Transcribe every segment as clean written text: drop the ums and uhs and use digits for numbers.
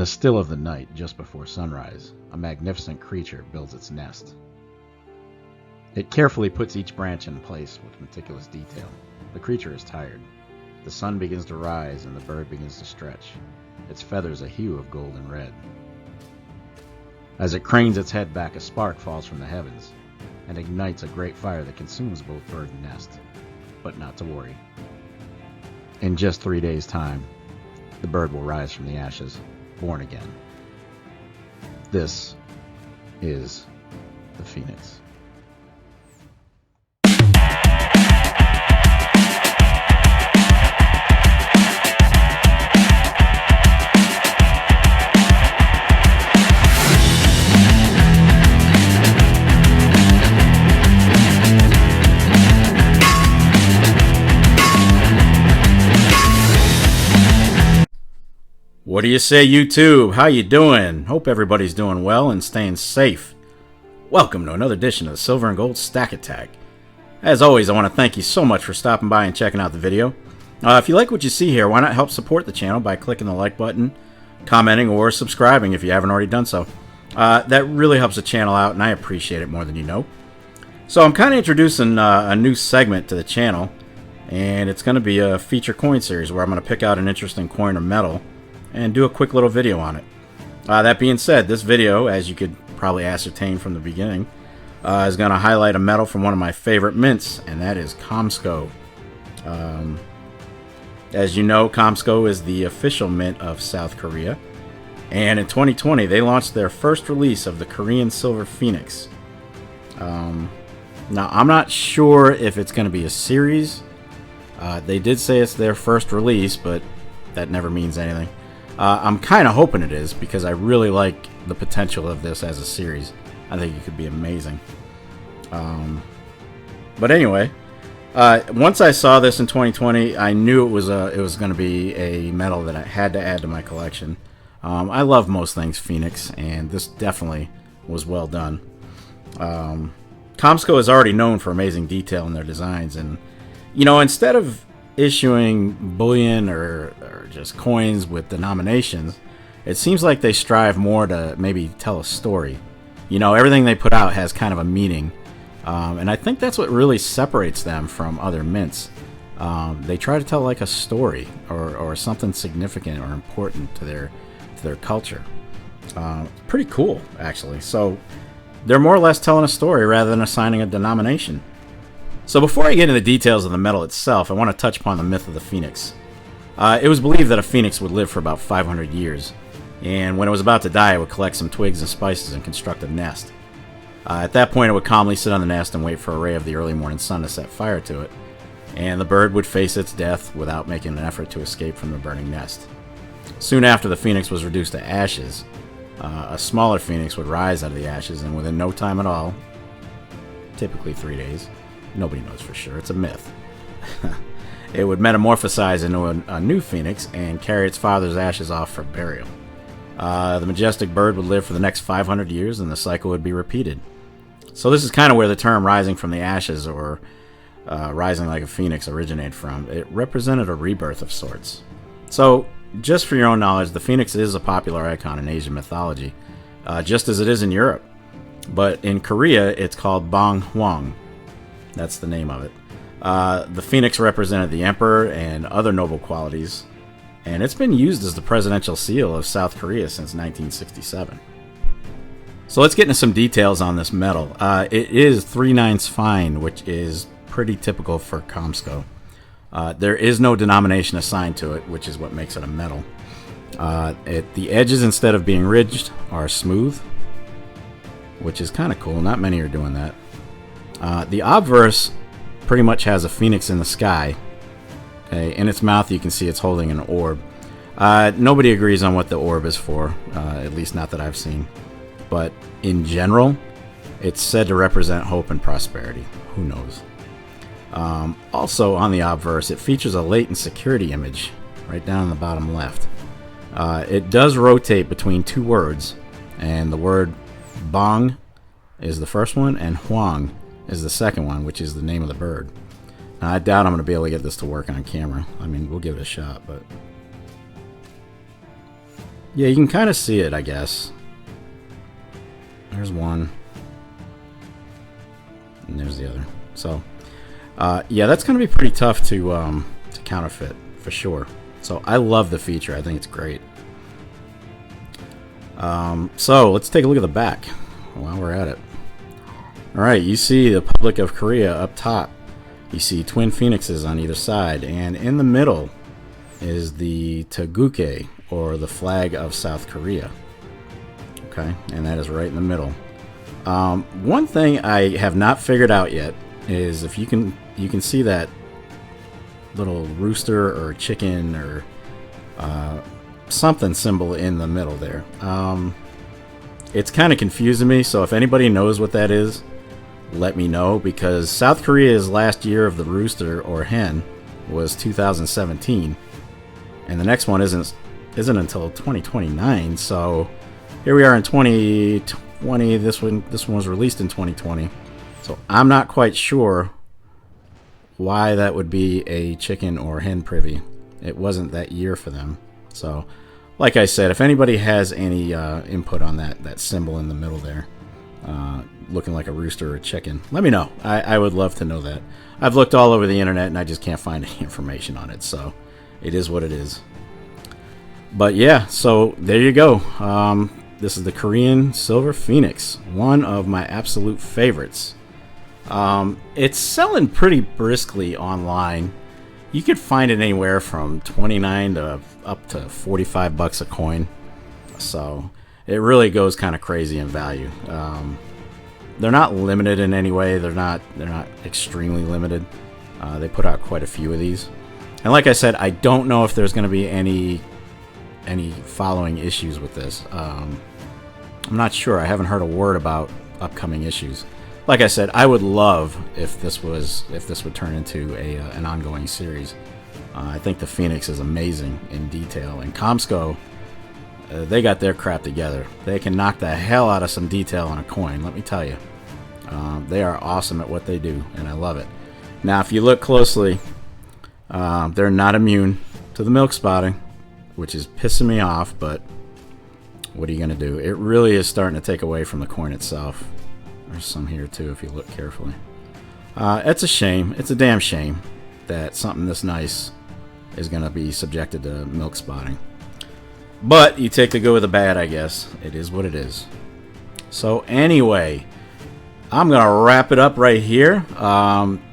the still of the night, just before sunrise, a magnificent creature builds its nest. It carefully puts each branch in place with meticulous detail. The creature is tired. The sun begins to rise and the bird begins to stretch, its feathers a hue of gold and red. As it cranes its head back, a spark falls from the heavens and ignites a great fire that consumes both bird and nest. But not to worry. In just 3 days' time, the bird will rise from the ashes, born again. This is the Phoenix. What do you say, YouTube? How you doing? Hope everybody's doing well and staying safe. Welcome to another edition of the Silver and Gold Stack Attack. As always, I want to thank you so much for stopping by and checking out the video. If you like what you see here, why not help support the channel by clicking the like button, commenting, or subscribing if you haven't already done so. That really helps the channel out, and I appreciate it more than you know. So I'm kind of introducing a new segment to the channel, and it's going to be a feature coin series where I'm going to pick out an interesting coin or metal and do a quick little video on it. That being said, this video, as you could probably ascertain from the beginning, is going to highlight a metal from one of my favorite mints, and that is KOMSCO. As you know, KOMSCO is the official mint of South Korea, and in 2020 they launched their first release of the Korean Silver Phoenix. Now, I'm not sure if it's going to be a series. They did say it's their first release, but that never means anything. I'm kind of hoping it is, because I really like the potential of this as a series. I think it could be amazing. But anyway, once I saw this in 2020, I knew it was going to be a metal that I had to add to my collection. I love most things Phoenix, and this definitely was well done. KOMSCO is already known for amazing detail in their designs, and you know, instead of issuing bullion or just coins with denominations, it seems like they strive more to maybe tell a story. You know, everything they put out has kind of a meaning, and I think that's what really separates them from other mints. They try to tell like a story or something significant or important to their culture. Pretty cool, actually. So they're more or less telling a story rather than assigning a denomination. So before I get into the details of the metal itself, I want to touch upon the myth of the phoenix. It was believed that a phoenix would live for about 500 years, and when it was about to die, it would collect some twigs and spices and construct a nest. At that point, it would calmly sit on the nest and wait for a ray of the early morning sun to set fire to it, and the bird would face its death without making an effort to escape from the burning nest. Soon after the phoenix was reduced to ashes, a smaller phoenix would rise out of the ashes, and within no time at all, typically 3 days, nobody knows for sure, it's a myth, it would metamorphosize into a new phoenix and carry its father's ashes off for burial. The majestic bird would live for the next 500 years, and the cycle would be repeated. So this is kind of where the term rising from the ashes, or rising like a phoenix, originated from. It represented a rebirth of sorts. So just for your own knowledge, the phoenix is a popular icon in Asian mythology, just as it is in Europe. But in Korea, it's called Bang Hwang. That's the name of it. The phoenix represented the emperor and other noble qualities, and it's been used as the presidential seal of South Korea since 1967. So let's get into some details on this metal. It is 3/9 fine, which is pretty typical for KOMSCO. There is no denomination assigned to it, which is what makes it a metal. The edges, instead of being ridged, are smooth, which is kind of cool. Not many are doing that. The obverse pretty much has a phoenix in the sky. Okay, in its mouth you can see it's holding an orb. Nobody agrees on what the orb is for, at least not that I've seen. But in general, it's said to represent hope and prosperity. Who knows? Also on the obverse, it features a latent security image right down in the bottom left. It does rotate between two words, and the word Bang is the first one, and Hwang is the second one, which is the name of the bird. Now, I doubt I'm going to be able to get this to work on camera. I mean, we'll give it a shot, but Yeah, you can kind of see it, I guess. There's one. And there's the other. So, yeah, that's going to be pretty tough to counterfeit, for sure. So, I love the feature. I think it's great. So, let's take a look at the back while we're at it. Alright, you see the Republic of Korea up top. You see twin phoenixes on either side. And in the middle is the Taguke, or the flag of South Korea. Okay, and that is right in the middle. One thing I have not figured out yet is if you can see that little rooster or chicken or something symbol in the middle there. It's kind of confusing me, so if anybody knows what that is, let me know, because South Korea's last year of the rooster or hen was 2017, and the next one isn't until 2029. So here we are in 2020. This one was released in 2020. So I'm not quite sure why that would be a chicken or hen privy. It wasn't that year for them. So, like I said, if anybody has any input on that symbol in the middle there, looking like a rooster or a chicken, let me know. I would love to know that. I've looked all over the internet and I just can't find any information on it. So it is what it is. But yeah, so there you go. This is the Korean Silver Phoenix, one of my absolute favorites. It's selling pretty briskly online. You could find it anywhere from $29 to up to $45 a coin. So it really goes kind of crazy in value. They're not limited in any way. They're not extremely limited. They put out quite a few of these. And like I said, I don't know if there's going to be any following issues with this. I'm not sure. I haven't heard a word about upcoming issues. Like I said, I would love if this would turn into an ongoing series. I think the Phoenix is amazing in detail, and KOMSCO, they got their crap together. They can knock the hell out of some detail on a coin, let me tell you. They are awesome at what they do, and I love it. Now, if you look closely, they're not immune to the milk spotting, which is pissing me off, but what are you going to do? It really is starting to take away from the coin itself. There's some here too if you look carefully. It's a shame. It's a damn shame that something this nice is going to be subjected to milk spotting. But you take the good with the bad, I guess. It is what it is. So anyway, I'm going to wrap it up right here.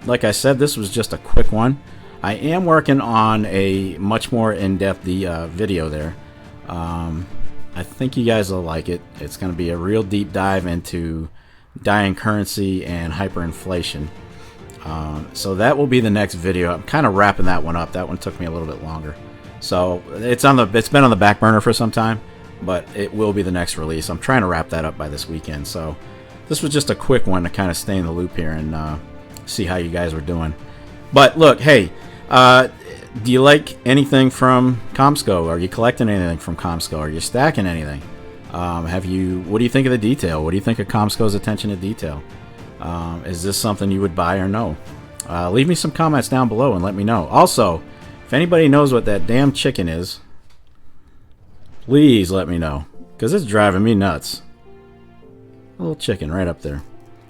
Like I said, this was just a quick one. I am working on a much more in-depth video there. I think you guys will like it. It's going to be a real deep dive into dying currency and hyperinflation. So that will be the next video. I'm kind of wrapping that one up. That one took me a little bit longer. So it's been on the back burner for some time, but it will be the next release. I'm trying to wrap that up by this weekend. So this was just a quick one to kind of stay in the loop here and see how you guys were doing. But look, hey, do you like anything from KOMSCO? Are you collecting anything from KOMSCO? Are you stacking anything? What do you think of the detail? What do you think of KOMSCO's attention to detail? Is this something you would buy or no? Leave me some comments down below and let me know. Also, if anybody knows what that damn chicken is, please let me know, because it's driving me nuts. A little chicken right up there.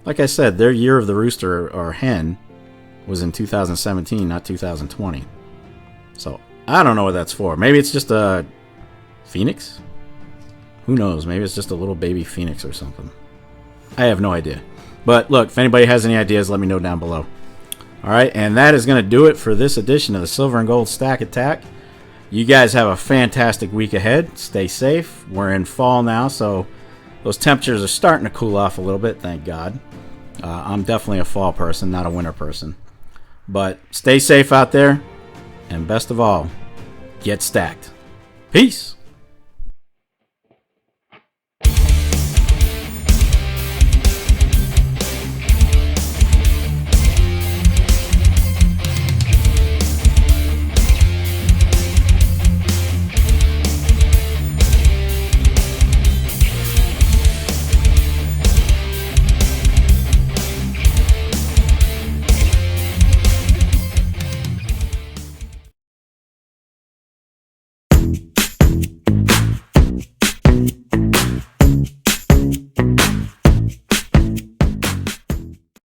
Like I said, their year of the rooster or hen was in 2017, not 2020. So I don't know what that's for. Maybe it's just a phoenix? Who knows? Maybe it's just a little baby phoenix or something. I have no idea. But look, if anybody has any ideas, let me know down below. Alright, and that is going to do it for this edition of the Silver and Gold Stack Attack. You guys have a fantastic week ahead. Stay safe. We're in fall now, so those temperatures are starting to cool off a little bit, thank God. I'm definitely a fall person, not a winter person. But stay safe out there, and best of all, get stacked. Peace!